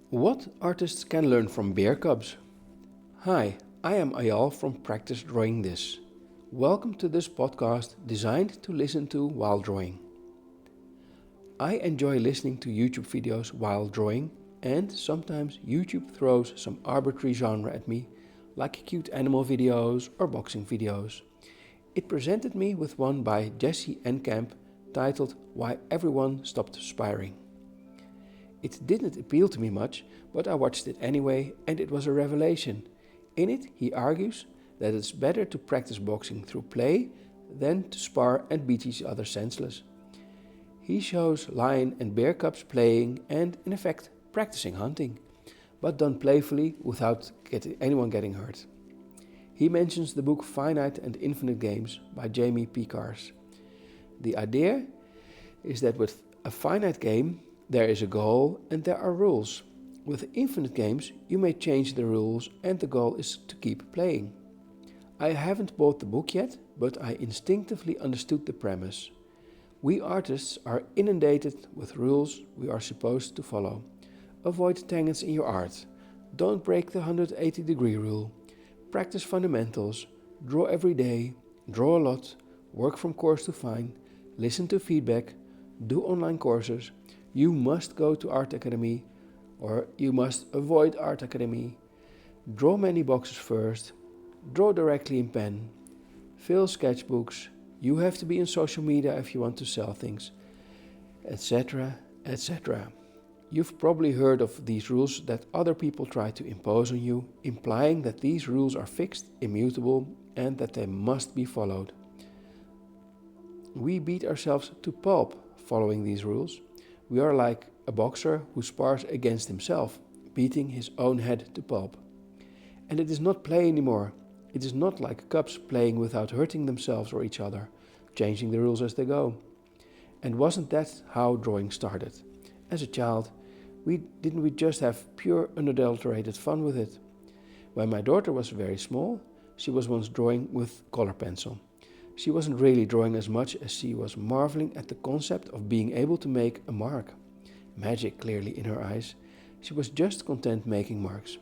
What artists can learn from beer cubs? Hi, I am Ayal from Practice Drawing This. Welcome to this podcast designed to listen to while drawing. I enjoy listening to YouTube videos while drawing, and sometimes YouTube throws some arbitrary genre at me, like cute animal videos or boxing videos. It presented me with one by Jesse Enkamp titled Why Everyone Stopped Sparring. It didn't appeal to me much, but I watched it anyway, and it was a revelation. In it, he argues that it's better to practice boxing through play than to spar and beat each other senseless. He shows lion and bear cubs playing and, in effect, practicing hunting, but done playfully without anyone getting hurt. He mentions the book Finite and Infinite Games by Jamie Picars. The idea is that with a finite game, there is a goal and there are rules. With infinite games, you may change the rules and the goal is to keep playing. I haven't bought the book yet, but I instinctively understood the premise. We artists are inundated with rules we are supposed to follow. Avoid tangents in your art. Don't break the 180-degree rule. Practice fundamentals. Draw every day. Draw a lot. Work from coarse to fine. Listen to feedback. Do online courses. You must go to Art Academy, or you must avoid Art Academy. Draw many boxes first. Draw directly in pen. Fill sketchbooks. You have to be in social media if you want to sell things, etc., etc. You've probably heard of these rules that other people try to impose on you, implying that these rules are fixed, immutable, and that they must be followed. We beat ourselves to pulp following these rules. We are like a boxer who spars against himself, beating his own head to pulp. And it is not play anymore. It is not like cubs playing without hurting themselves or each other, changing the rules as they go. And wasn't that how drawing started? As a child, didn't we just have pure unadulterated fun with it? When my daughter was very small, she was once drawing with color pencil. She wasn't really drawing as much as she was marveling at the concept of being able to make a mark. Magic clearly in her eyes. She was just content making marks.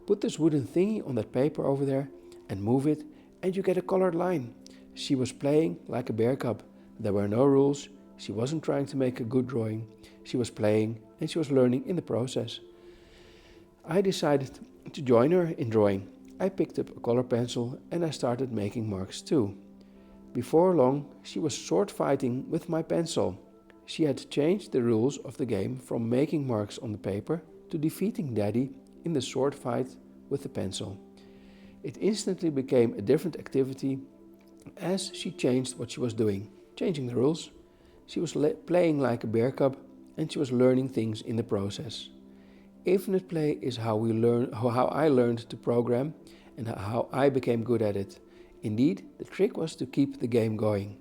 Put this wooden thingy on that paper over there and move it and you get a colored line. She was playing like a bear cub. There were no rules. She wasn't trying to make a good drawing. She was playing and she was learning in the process. I decided to join her in drawing. I picked up a color pencil and I started making marks too. Before long, she was sword fighting with my pencil. She had changed the rules of the game from making marks on the paper to defeating Daddy in the sword fight with the pencil. It instantly became a different activity as she changed what she was doing, changing the rules. She was playing like a bear cub and she was learning things in the process. Infinite play is how I learned to program and how I became good at it. Indeed, the trick was to keep the game going.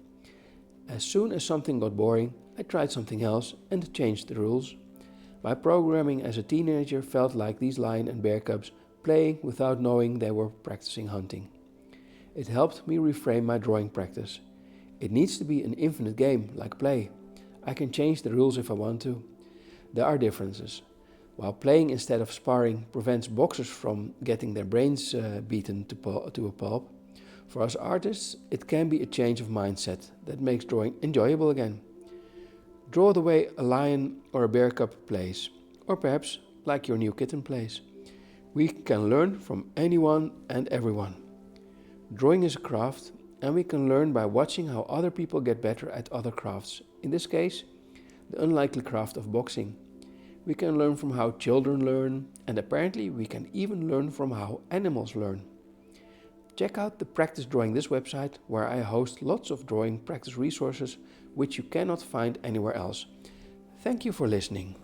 As soon as something got boring, I tried something else and changed the rules. My programming as a teenager felt like these lion and bear cubs playing without knowing they were practicing hunting. It helped me reframe my drawing practice. It needs to be an infinite game, like play. I can change the rules if I want to. There are differences. While playing instead of sparring prevents boxers from getting their brains beaten to a pulp, for us artists, it can be a change of mindset that makes drawing enjoyable again. Draw the way a lion or a bear cub plays, or perhaps like your new kitten plays. We can learn from anyone and everyone. Drawing is a craft, and we can learn by watching how other people get better at other crafts. In this case, the unlikely craft of boxing. We can learn from how children learn, and apparently we can even learn from how animals learn. Check out the Practice Drawing This website, where I host lots of drawing practice resources which you cannot find anywhere else. Thank you for listening.